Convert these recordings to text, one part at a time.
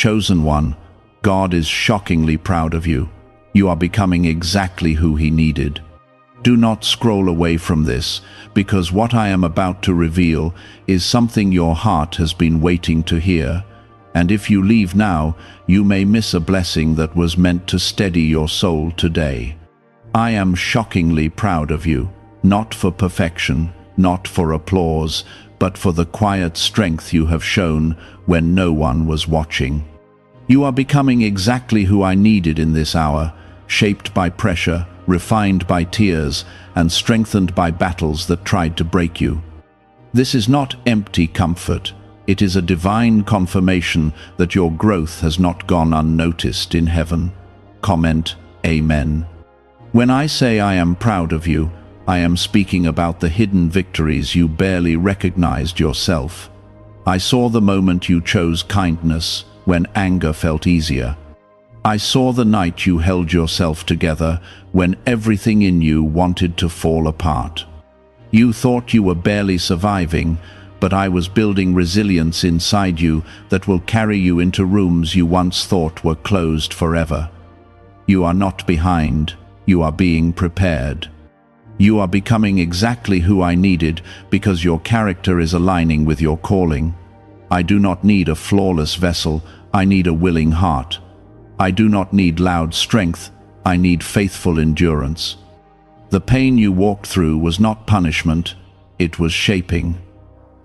Chosen one, God is shockingly proud of you. You are becoming exactly who He needed. Do not scroll away from this, because what I am about to reveal is something your heart has been waiting to hear. And if you leave now, you may miss a blessing that was meant to steady your soul today. I am shockingly proud of you, not for perfection, not for applause, but for the quiet strength you have shown when no one was watching. You are becoming exactly who I needed in this hour, shaped by pressure, refined by tears, and strengthened by battles that tried to break you. This is not empty comfort. It is a divine confirmation that your growth has not gone unnoticed in heaven. Comment, Amen. When I say I am proud of you, I am speaking about the hidden victories you barely recognized yourself. I saw the moment you chose kindness when anger felt easier. I saw the night you held yourself together when everything in you wanted to fall apart. You thought you were barely surviving, but I was building resilience inside you that will carry you into rooms you once thought were closed forever. You are not behind, you are being prepared. You are becoming exactly who I needed because your character is aligning with your calling. I do not need a flawless vessel, I need a willing heart. I do not need loud strength, I need faithful endurance. The pain you walked through was not punishment, it was shaping.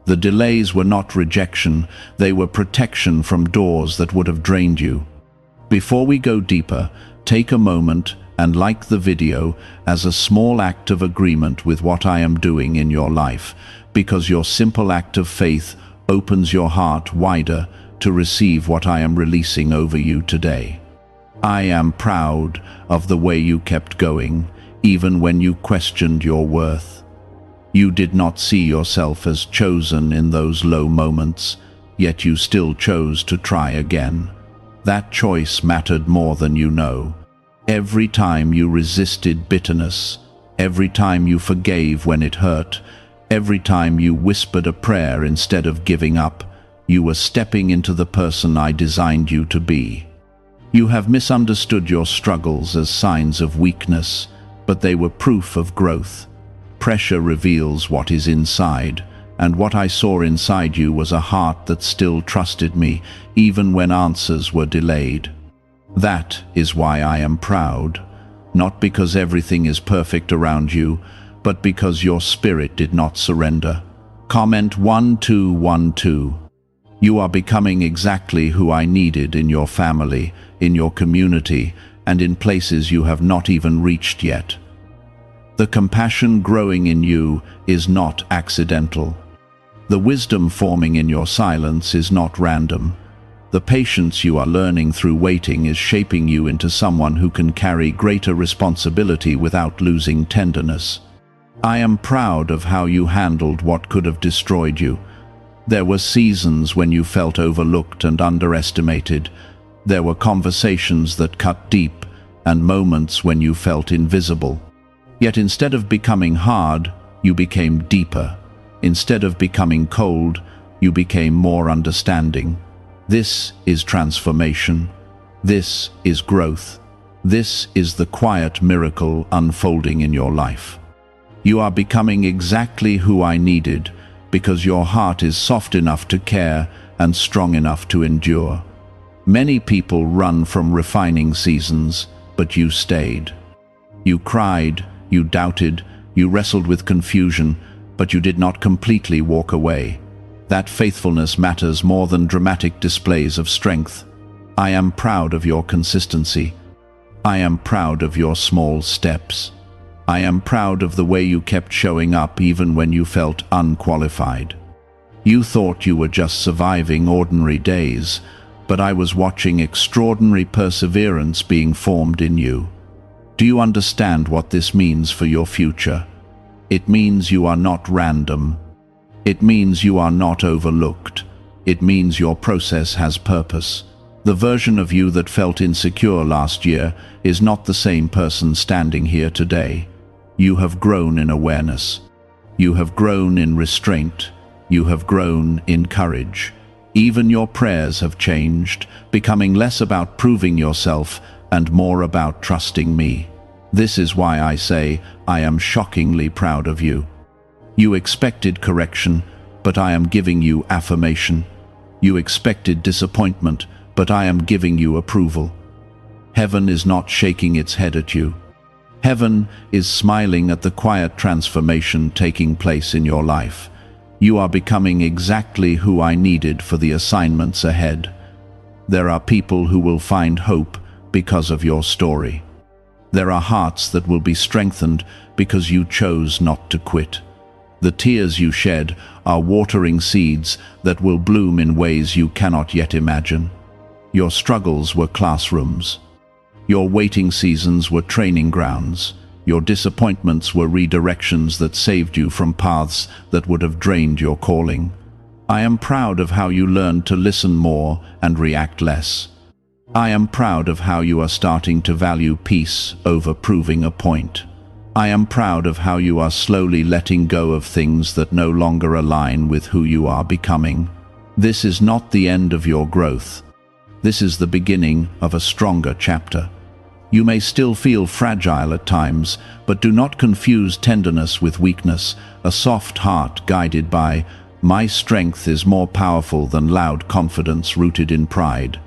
The delays were not rejection, they were protection from doors that would have drained you. Before we go deeper, take a moment and like the video as a small act of agreement with what I am doing in your life, because your simple act of faith opens your heart wider to receive what I am releasing over you today. I am proud of the way you kept going, even when you questioned your worth. You did not see yourself as chosen in those low moments, yet you still chose to try again. That choice mattered more than you know. Every time you resisted bitterness, every time you forgave when it hurt, every time you whispered a prayer instead of giving up, you were stepping into the person I designed you to be. You have misunderstood your struggles as signs of weakness, but they were proof of growth. Pressure reveals what is inside, and what I saw inside you was a heart that still trusted me, even when answers were delayed. That is why I am proud, not because everything is perfect around you, but because your spirit did not surrender. Comment 1212. You are becoming exactly who I needed in your family, in your community, and in places you have not even reached yet. The compassion growing in you is not accidental. The wisdom forming in your silence is not random. The patience you are learning through waiting is shaping you into someone who can carry greater responsibility without losing tenderness. I am proud of how you handled what could have destroyed you. There were seasons when you felt overlooked and underestimated. There were conversations that cut deep, and moments when you felt invisible. Yet instead of becoming hard, you became deeper. Instead of becoming cold, you became more understanding. This is transformation. This is growth. This is the quiet miracle unfolding in your life. You are becoming exactly who I needed, because your heart is soft enough to care and strong enough to endure. Many people run from refining seasons, but you stayed. You cried, you doubted, you wrestled with confusion, but you did not completely walk away. That faithfulness matters more than dramatic displays of strength. I am proud of your consistency. I am proud of your small steps. I am proud of the way you kept showing up even when you felt unqualified. You thought you were just surviving ordinary days, but I was watching extraordinary perseverance being formed in you. Do you understand what this means for your future? It means you are not random. It means you are not overlooked. It means your process has purpose. The version of you that felt insecure last year is not the same person standing here today. You have grown in awareness. You have grown in restraint. You have grown in courage. Even your prayers have changed, becoming less about proving yourself and more about trusting me. This is why I say, I am shockingly proud of you. You expected correction, but I am giving you affirmation. You expected disappointment, but I am giving you approval. Heaven is not shaking its head at you. Heaven is smiling at the quiet transformation taking place in your life. You are becoming exactly who I needed for the assignments ahead. There are people who will find hope because of your story. There are hearts that will be strengthened because you chose not to quit. The tears you shed are watering seeds that will bloom in ways you cannot yet imagine. Your struggles were classrooms. Your waiting seasons were training grounds. Your disappointments were redirections that saved you from paths that would have drained your calling. I am proud of how you learned to listen more and react less. I am proud of how you are starting to value peace over proving a point. I am proud of how you are slowly letting go of things that no longer align with who you are becoming. This is not the end of your growth. This is the beginning of a stronger chapter. You may still feel fragile at times, but do not confuse tenderness with weakness, a soft heart guided by, "My strength is more powerful than loud confidence rooted in pride."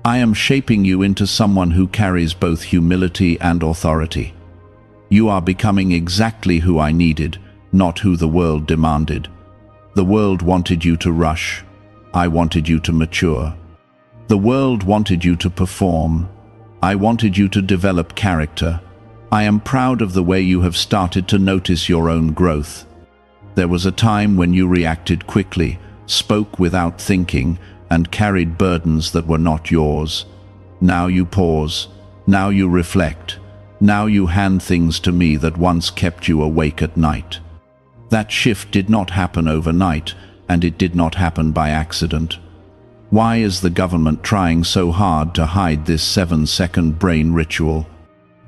I am shaping you into someone who carries both humility and authority. You are becoming exactly who I needed, not who the world demanded. The world wanted you to rush. I wanted you to mature. The world wanted you to perform. I wanted you to develop character. I am proud of the way you have started to notice your own growth. There was a time when you reacted quickly, spoke without thinking, and carried burdens that were not yours. Now you pause. Now you reflect. Now you hand things to me that once kept you awake at night. That shift did not happen overnight, and it did not happen by accident. Why is the government trying so hard to hide this 7-second brain ritual?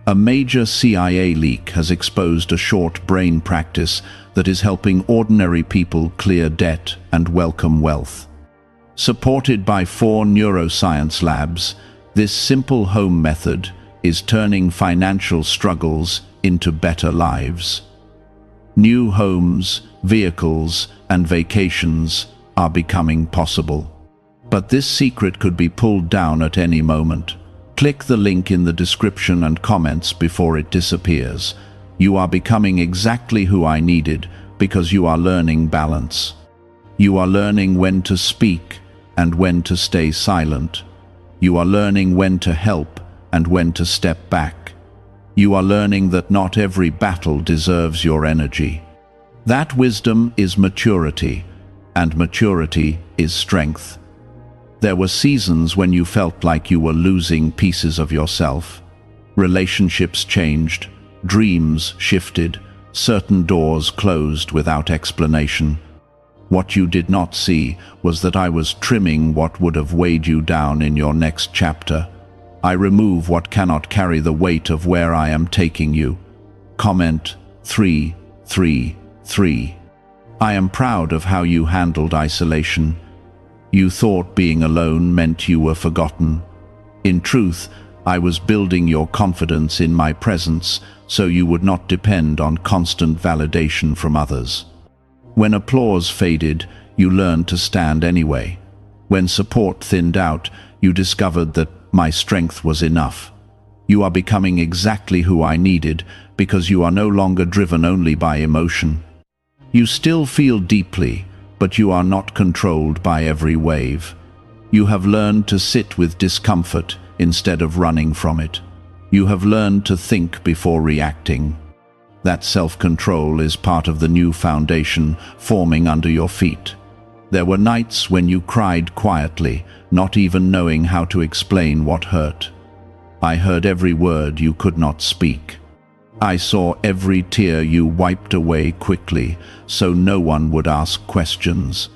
A major CIA leak has exposed a short brain practice that is helping ordinary people clear debt and welcome wealth. Supported by 4 neuroscience labs, this simple home method is turning financial struggles into better lives. New homes, vehicles, and vacations are becoming possible. But this secret could be pulled down at any moment. Click the link in the description and comments before it disappears. You are becoming exactly who I needed because you are learning balance. You are learning when to speak and when to stay silent. You are learning when to help and when to step back. You are learning that not every battle deserves your energy. That wisdom is maturity, and maturity is strength. There were seasons when you felt like you were losing pieces of yourself. Relationships changed, dreams shifted, certain doors closed without explanation. What you did not see was that I was trimming what would have weighed you down in your next chapter. I remove what cannot carry the weight of where I am taking you. Comment 333. I am proud of how you handled isolation. You thought being alone meant you were forgotten. In truth, I was building your confidence in my presence so you would not depend on constant validation from others. When applause faded, you learned to stand anyway. When support thinned out, you discovered that my strength was enough. You are becoming exactly who I needed because you are no longer driven only by emotion. You still feel deeply, but you are not controlled by every wave. You have learned to sit with discomfort instead of running from it. You have learned to think before reacting. That self-control is part of the new foundation forming under your feet. There were nights when you cried quietly, not even knowing how to explain what hurt. I heard every word you could not speak. I saw every tear you wiped away quickly, so no one would ask questions.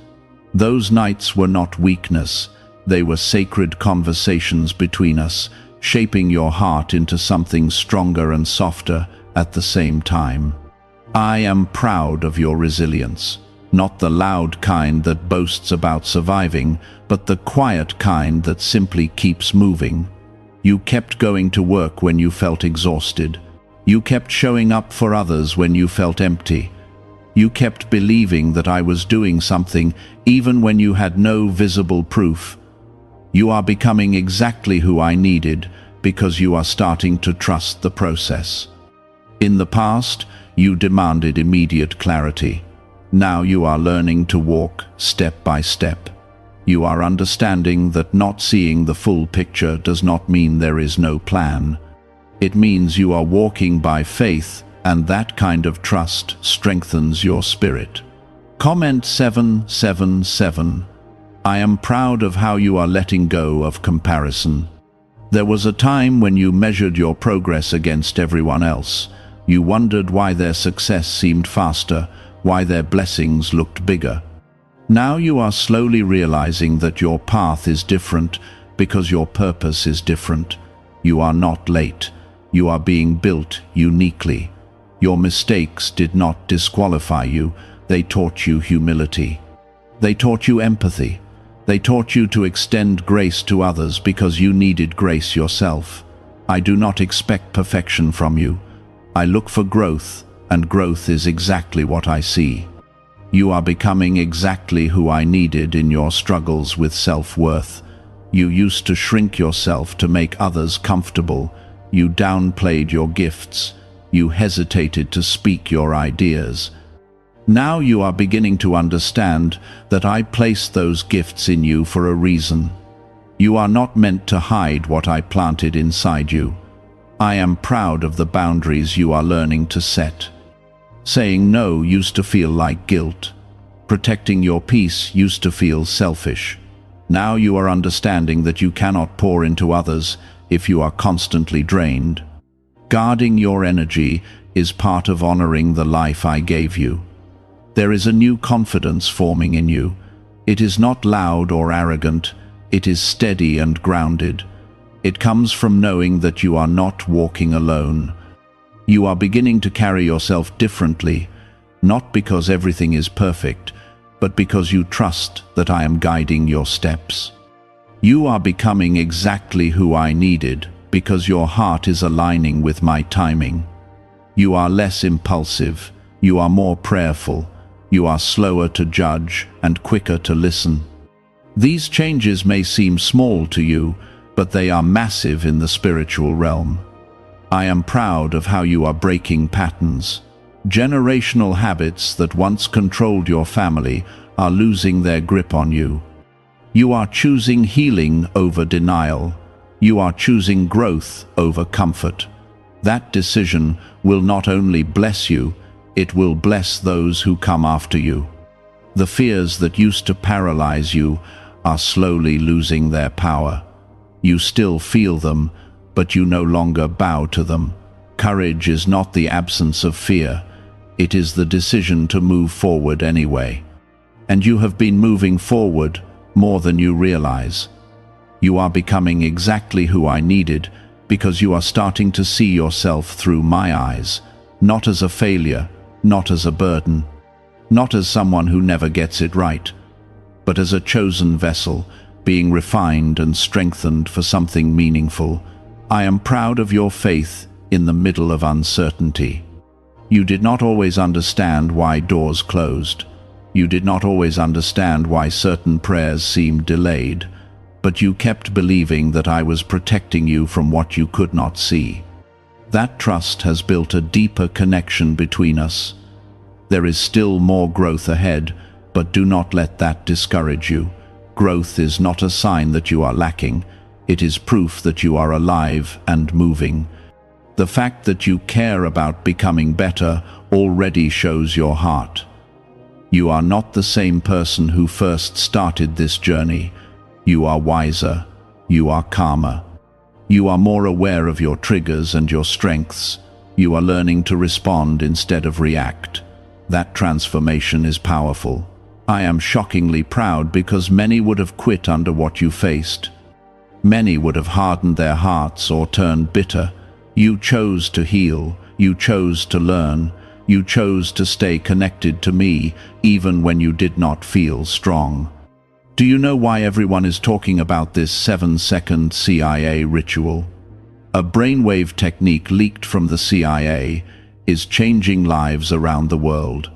Those nights were not weakness, they were sacred conversations between us, shaping your heart into something stronger and softer at the same time. I am proud of your resilience. Not the loud kind that boasts about surviving, but the quiet kind that simply keeps moving. You kept going to work when you felt exhausted. You kept showing up for others when you felt empty. You kept believing that I was doing something even when you had no visible proof. You are becoming exactly who I needed because you are starting to trust the process. In the past, you demanded immediate clarity. Now you are learning to walk step by step. You are understanding that not seeing the full picture does not mean there is no plan. It means you are walking by faith, and that kind of trust strengthens your spirit. Comment 777. I am proud of how you are letting go of comparison. There was a time when you measured your progress against everyone else. You wondered why their success seemed faster, why their blessings looked bigger. Now you are slowly realizing that your path is different because your purpose is different. You are not late. You are being built uniquely. Your mistakes did not disqualify you. They taught you humility. They taught you empathy. They taught you to extend grace to others because you needed grace yourself. I do not expect perfection from you. I look for growth, and growth is exactly what I see. You are becoming exactly who I needed in your struggles with self-worth. You used to shrink yourself to make others comfortable. You downplayed your gifts. You hesitated to speak your ideas. Now you are beginning to understand that I placed those gifts in you for a reason. You are not meant to hide what I planted inside you. I am proud of the boundaries you are learning to set. Saying no used to feel like guilt. Protecting your peace used to feel selfish. Now you are understanding that you cannot pour into others if you are constantly drained. Guarding your energy is part of honoring the life I gave you. There is a new confidence forming in you. It is not loud or arrogant. It is steady and grounded. It comes from knowing that you are not walking alone. You are beginning to carry yourself differently, not because everything is perfect, but because you trust that I am guiding your steps. You are becoming exactly who I needed because your heart is aligning with my timing. You are less impulsive. You are more prayerful. You are slower to judge and quicker to listen. These changes may seem small to you, but they are massive in the spiritual realm. I am proud of how you are breaking patterns. Generational habits that once controlled your family are losing their grip on you. You are choosing healing over denial. You are choosing growth over comfort. That decision will not only bless you, it will bless those who come after you. The fears that used to paralyze you are slowly losing their power. You still feel them, but you no longer bow to them. Courage is not the absence of fear. It is the decision to move forward anyway. And you have been moving forward more than you realize. You are becoming exactly who I needed because you are starting to see yourself through my eyes, not as a failure, not as a burden, not as someone who never gets it right, but as a chosen vessel, being refined and strengthened for something meaningful. I am proud of your faith in the middle of uncertainty. You did not always understand why doors closed. You did not always understand why certain prayers seemed delayed, but you kept believing that I was protecting you from what you could not see. That trust has built a deeper connection between us. There is still more growth ahead, but do not let that discourage you. Growth is not a sign that you are lacking. It is proof that you are alive and moving. The fact that you care about becoming better already shows your heart. You are not the same person who first started this journey. You are wiser. You are calmer. You are more aware of your triggers and your strengths. You are learning to respond instead of react. That transformation is powerful. I am shockingly proud because many would have quit under what you faced. Many would have hardened their hearts or turned bitter. You chose to heal. You chose to learn. You chose to stay connected to me even when you did not feel strong. Do you know why everyone is talking about this 7-second CIA ritual? A brainwave technique leaked from the CIA is changing lives around the world.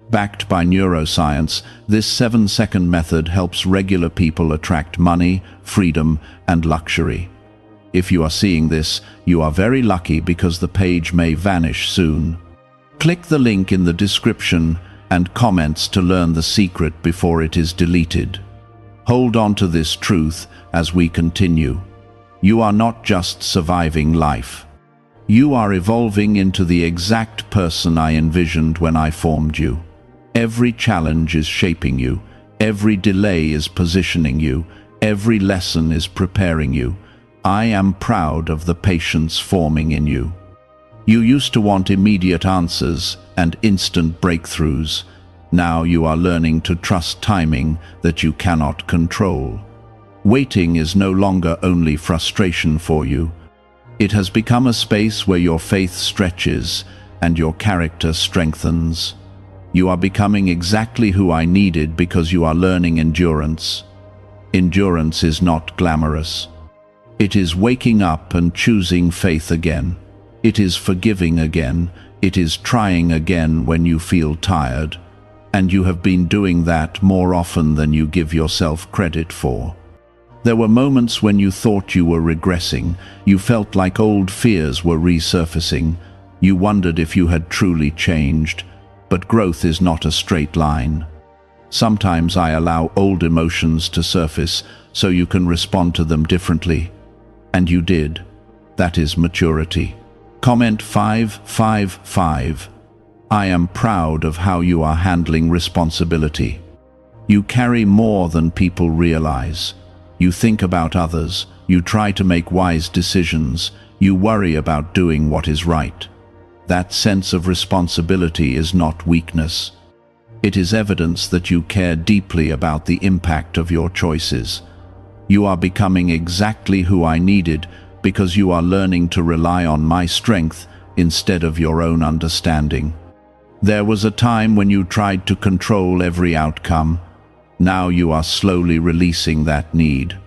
Backed by neuroscience, this 7-second method helps regular people attract money, freedom, and luxury. If you are seeing this, you are very lucky because the page may vanish soon. Click the link in the description and comments to learn the secret before it is deleted. Hold on to this truth as we continue. You are not just surviving life. You are evolving into the exact person I envisioned when I formed you. Every challenge is shaping you. Every delay is positioning you. Every lesson is preparing you. I am proud of the patience forming in you. You used to want immediate answers and instant breakthroughs. Now you are learning to trust timing that you cannot control. Waiting is no longer only frustration for you. It has become a space where your faith stretches and your character strengthens. You are becoming exactly who I needed because you are learning endurance. Endurance is not glamorous. It is waking up and choosing faith again. It is forgiving again. It is trying again when you feel tired. And you have been doing that more often than you give yourself credit for. There were moments when you thought you were regressing. You felt like old fears were resurfacing. You wondered if you had truly changed. But growth is not a straight line. Sometimes I allow old emotions to surface so you can respond to them differently. And you did. That is maturity. Comment 555. I am proud of how you are handling responsibility. You carry more than people realize. You think about others. You try to make wise decisions. You worry about doing what is right. That sense of responsibility is not weakness. It is evidence that you care deeply about the impact of your choices. You are becoming exactly who I needed because you are learning to rely on my strength instead of your own understanding. There was a time when you tried to control every outcome. Now you are slowly releasing that need.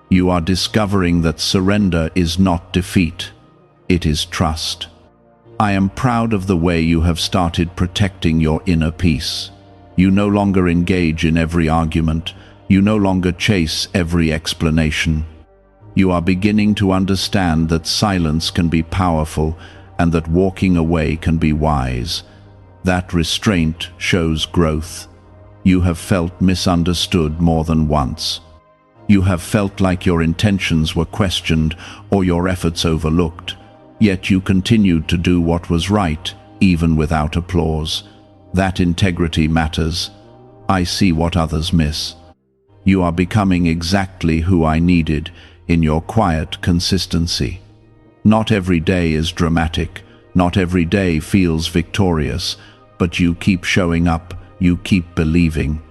You are discovering that surrender is not defeat. It is trust. I am proud of the way you have started protecting your inner peace. You no longer engage in every argument. You no longer chase every explanation. You are beginning to understand that silence can be powerful and that walking away can be wise. That restraint shows growth. You have felt misunderstood more than once. You have felt like your intentions were questioned or your efforts overlooked. Yet you continued to do what was right, even without applause. That integrity matters. I see what others miss. You are becoming exactly who I needed in your quiet consistency. Not every day is dramatic. Not every day feels victorious. But you keep showing up. You keep believing.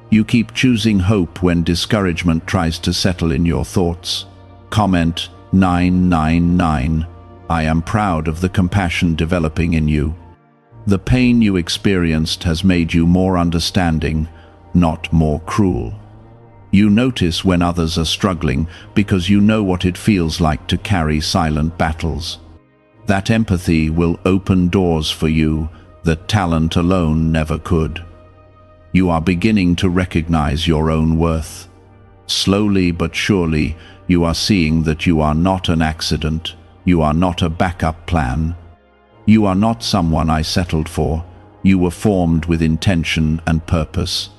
You keep choosing hope when discouragement tries to settle in your thoughts. Comment 999. I am proud of the compassion developing in you. The pain you experienced has made you more understanding, not more cruel. You notice when others are struggling because you know what it feels like to carry silent battles. That empathy will open doors for you that talent alone never could. You are beginning to recognize your own worth. Slowly but surely, you are seeing that you are not an accident. You are not a backup plan. You are not someone I settled for. You were formed with intention and purpose.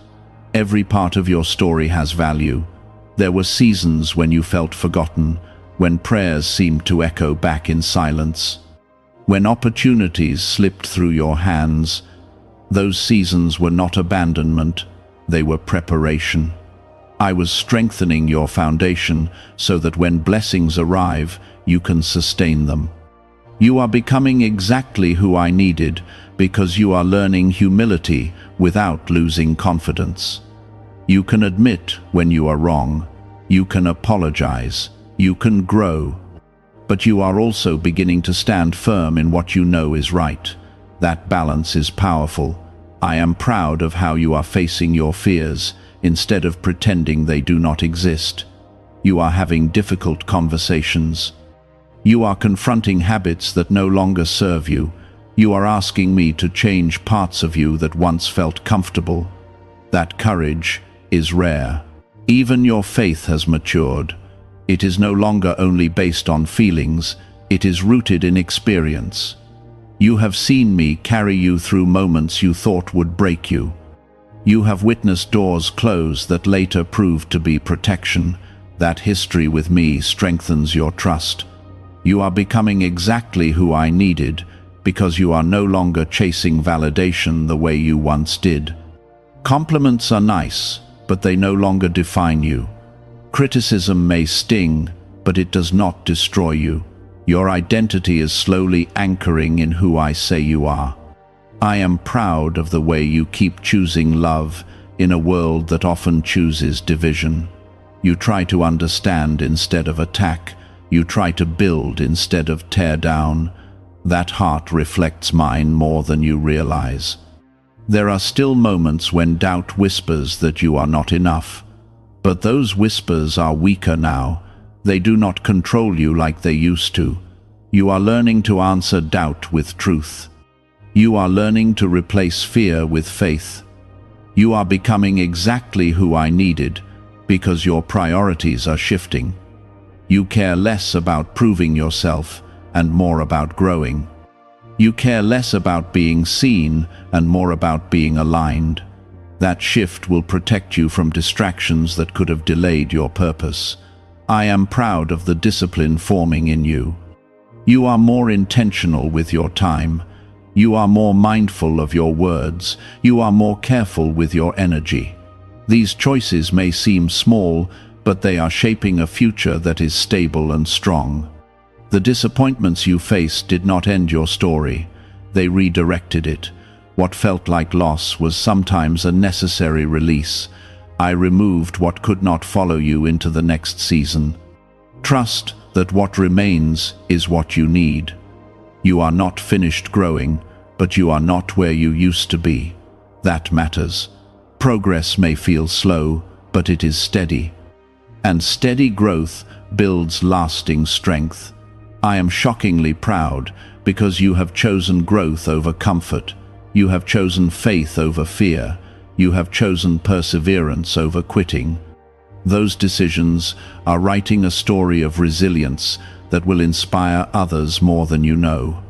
Every part of your story has value. There were seasons when you felt forgotten, when prayers seemed to echo back in silence, when opportunities slipped through your hands. Those seasons were not abandonment, they were preparation. I was strengthening your foundation so that when blessings arrive, you can sustain them. You are becoming exactly who I needed because you are learning humility without losing confidence. You can admit when you are wrong. You can apologize. You can grow. But you are also beginning to stand firm in what you know is right. That balance is powerful. I am proud of how you are facing your fears instead of pretending they do not exist. You are having difficult conversations. You are confronting habits that no longer serve you. You are asking me to change parts of you that once felt comfortable. That courage is rare. Even your faith has matured. It is no longer only based on feelings, it is rooted in experience. You have seen me carry you through moments you thought would break you. You have witnessed doors close that later proved to be protection. That history with me strengthens your trust. You are becoming exactly who I needed because you are no longer chasing validation the way you once did. Compliments are nice, but they no longer define you. Criticism may sting, but it does not destroy you. Your identity is slowly anchoring in who I say you are. I am proud of the way you keep choosing love in a world that often chooses division. You try to understand instead of attack. You try to build instead of tear down. That heart reflects mine more than you realize. There are still moments when doubt whispers that you are not enough. But those whispers are weaker now. They do not control you like they used to. You are learning to answer doubt with truth. You are learning to replace fear with faith. You are becoming exactly who I needed because your priorities are shifting. You care less about proving yourself and more about growing. You care less about being seen and more about being aligned. That shift will protect you from distractions that could have delayed your purpose. I am proud of the discipline forming in you. You are more intentional with your time. You are more mindful of your words. You are more careful with your energy. These choices may seem small, but they are shaping a future that is stable and strong. The disappointments you faced did not end your story. They redirected it. What felt like loss was sometimes a necessary release. I removed what could not follow you into the next season. Trust that what remains is what you need. You are not finished growing, but you are not where you used to be. That matters. Progress may feel slow, but it is steady. And steady growth builds lasting strength. I am shockingly proud because you have chosen growth over comfort. You have chosen faith over fear. You have chosen perseverance over quitting. Those decisions are writing a story of resilience that will inspire others more than you know.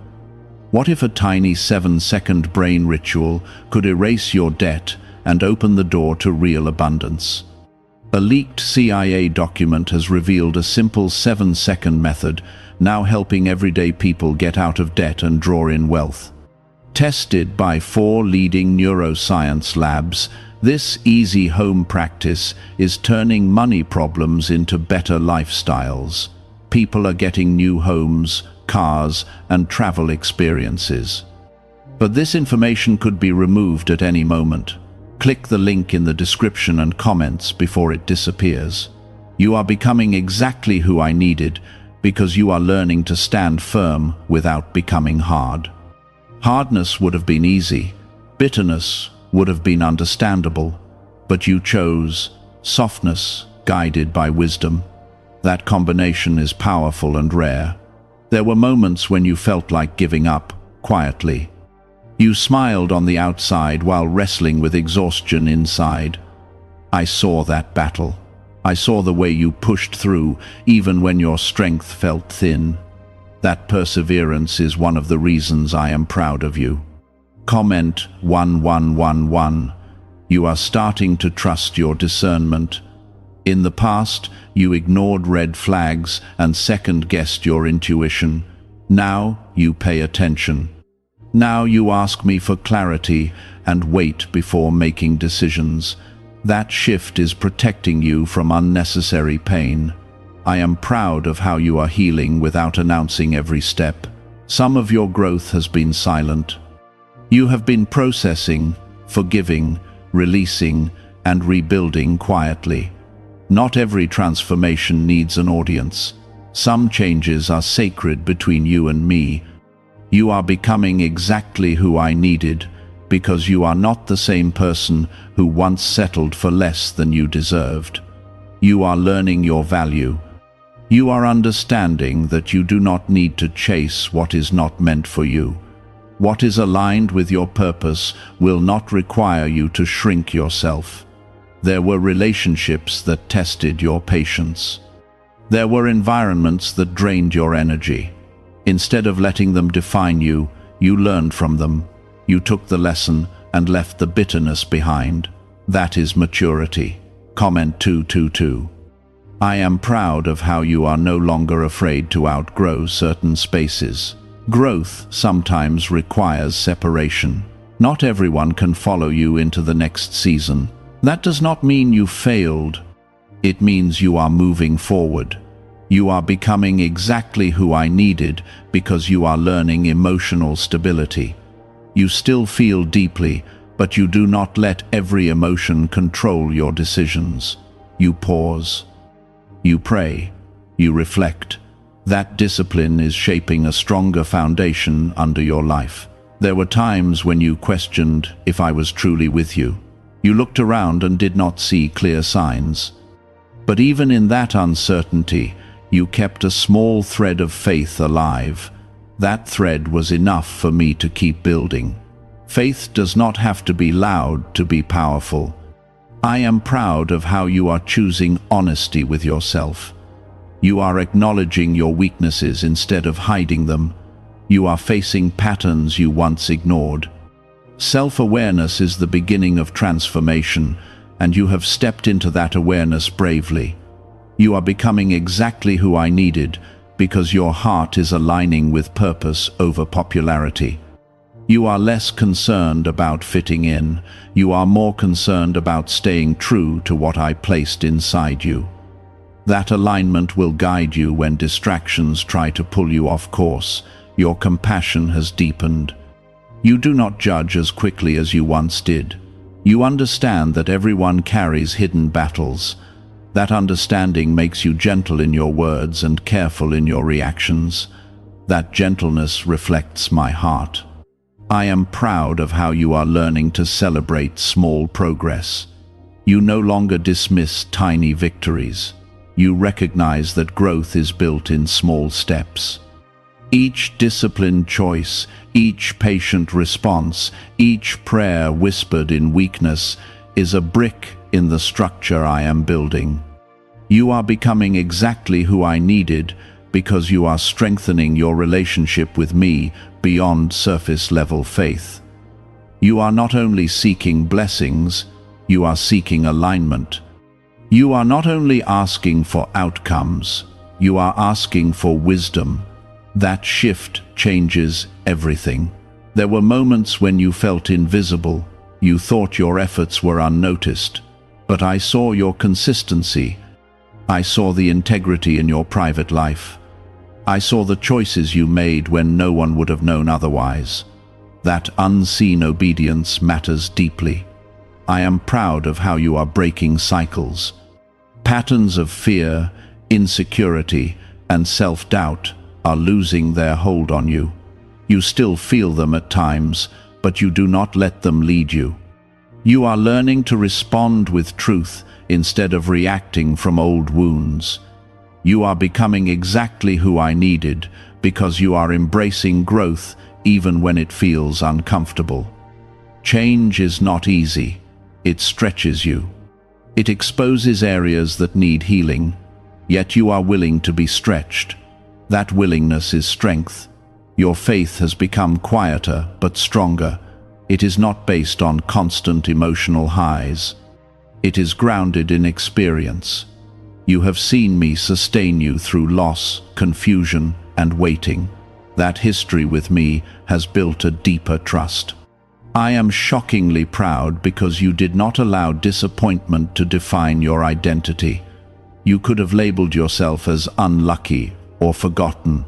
What if a tiny 7-second brain ritual could erase your debt and open the door to real abundance? A leaked CIA document has revealed a simple 7-second method, now helping everyday people get out of debt and draw in wealth. Tested by 4 leading neuroscience labs, this easy home practice is turning money problems into better lifestyles. People are getting new homes, cars, and travel experiences. But this information could be removed at any moment. Click the link in the description and comments before it disappears. You are becoming exactly who I needed because you are learning to stand firm without becoming hard. Hardness would have been easy. Bitterness would have been understandable. But you chose softness, guided by wisdom. That combination is powerful and rare. There were moments when you felt like giving up, quietly. You smiled on the outside while wrestling with exhaustion inside. I saw that battle. I saw the way you pushed through, even when your strength felt thin. That perseverance is one of the reasons I am proud of you. Comment 1111. You are starting to trust your discernment. In the past, you ignored red flags and second-guessed your intuition. Now you pay attention. Now you ask me for clarity and wait before making decisions. That shift is protecting you from unnecessary pain. I am proud of how you are healing without announcing every step. Some of your growth has been silent. You have been processing, forgiving, releasing, and rebuilding quietly. Not every transformation needs an audience. Some changes are sacred between you and me. You are becoming exactly who I needed, because you are not the same person who once settled for less than you deserved. You are learning your value. You are understanding that you do not need to chase what is not meant for you. What is aligned with your purpose will not require you to shrink yourself. There were relationships that tested your patience. There were environments that drained your energy. Instead of letting them define you, you learned from them. You took the lesson and left the bitterness behind. That is maturity. Comment 222. I am proud of how you are no longer afraid to outgrow certain spaces. Growth sometimes requires separation. Not everyone can follow you into the next season. That does not mean you failed. It means you are moving forward. You are becoming exactly who I needed because you are learning emotional stability. You still feel deeply, but you do not let every emotion control your decisions. You pause. You pray. You reflect. That discipline is shaping a stronger foundation under your life. There were times when you questioned if I was truly with you. You looked around and did not see clear signs. But even in that uncertainty, you kept a small thread of faith alive. That thread was enough for me to keep building. Faith does not have to be loud to be powerful. I am proud of how you are choosing honesty with yourself. You are acknowledging your weaknesses instead of hiding them. You are facing patterns you once ignored. Self-awareness is the beginning of transformation, and you have stepped into that awareness bravely. You are becoming exactly who I needed because your heart is aligning with purpose over popularity. You are less concerned about fitting in. You are more concerned about staying true to what I placed inside you. That alignment will guide you when distractions try to pull you off course. Your compassion has deepened. You do not judge as quickly as you once did. You understand that everyone carries hidden battles. That understanding makes you gentle in your words and careful in your reactions. That gentleness reflects my heart. I am proud of how you are learning to celebrate small progress. You no longer dismiss tiny victories. You recognize that growth is built in small steps. Each disciplined choice, each patient response, each prayer whispered in weakness is a brick in the structure I am building. You are becoming exactly who I needed because you are strengthening your relationship with me beyond surface-level faith. You are not only seeking blessings, you are seeking alignment. You are not only asking for outcomes, you are asking for wisdom. That shift changes everything. There were moments when you felt invisible. You thought your efforts were unnoticed. But I saw your consistency. I saw the integrity in your private life. I saw the choices you made when no one would have known otherwise. That unseen obedience matters deeply. I am proud of how you are breaking cycles. Patterns of fear, insecurity, and self-doubt are losing their hold on you. You still feel them at times, but you do not let them lead you. You are learning to respond with truth instead of reacting from old wounds. You are becoming exactly who I needed because you are embracing growth even when it feels uncomfortable. Change is not easy. It stretches you. It exposes areas that need healing, yet you are willing to be stretched. That willingness is strength. Your faith has become quieter but stronger. It is not based on constant emotional highs. It is grounded in experience. You have seen me sustain you through loss, confusion, and waiting. That history with me has built a deeper trust. I am shockingly proud because you did not allow disappointment to define your identity. You could have labeled yourself as unlucky or forgotten.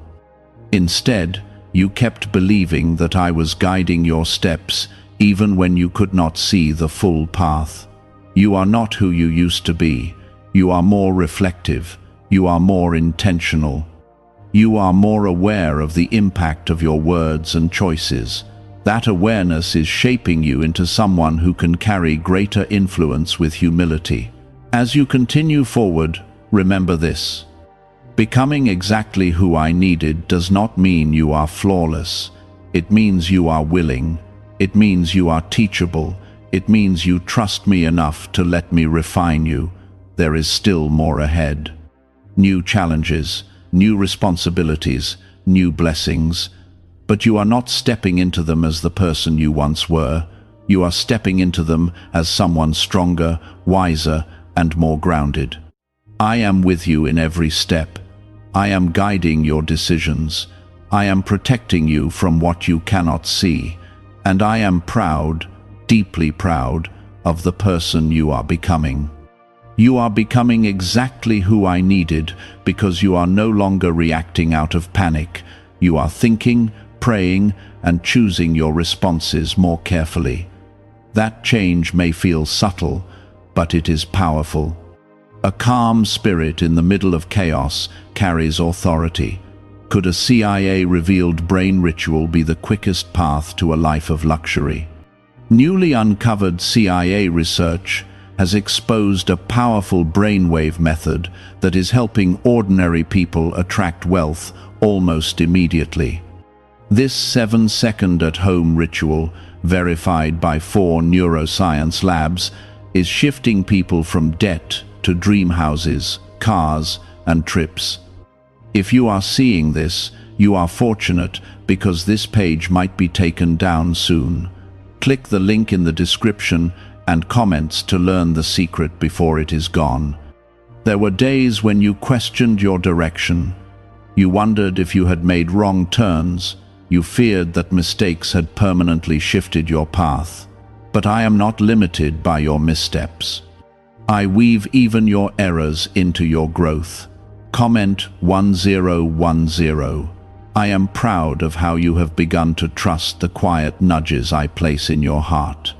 Instead, you kept believing that I was guiding your steps even when you could not see the full path. You are not who you used to be. You are more reflective. You are more intentional. You are more aware of the impact of your words and choices. That awareness is shaping you into someone who can carry greater influence with humility. As you continue forward, remember this. Becoming exactly who I needed does not mean you are flawless. It means you are willing. It means you are teachable. It means you trust me enough to let me refine you. There is still more ahead. New challenges, new responsibilities, new blessings. But you are not stepping into them as the person you once were. You are stepping into them as someone stronger, wiser, and more grounded. I am with you in every step. I am guiding your decisions. I am protecting you from what you cannot see. And I am proud, deeply proud, of the person you are becoming. You are becoming exactly who I needed because you are no longer reacting out of panic. You are thinking, praying, and choosing your responses more carefully. That change may feel subtle, but it is powerful. A calm spirit in the middle of chaos carries authority. Could a CIA-revealed brain ritual be the quickest path to a life of luxury? Newly uncovered CIA research has exposed a powerful brainwave method that is helping ordinary people attract wealth almost immediately. This 7-second at-home ritual, verified by 4 neuroscience labs, is shifting people from debt to dream houses, cars, and trips. If you are seeing this, you are fortunate because this page might be taken down soon. Click the link in the description and comments to learn the secret before it is gone. There were days when you questioned your direction. You wondered if you had made wrong turns. You feared that mistakes had permanently shifted your path. But I am not limited by your missteps. I weave even your errors into your growth. Comment 1010. I am proud of how you have begun to trust the quiet nudges I place in your heart.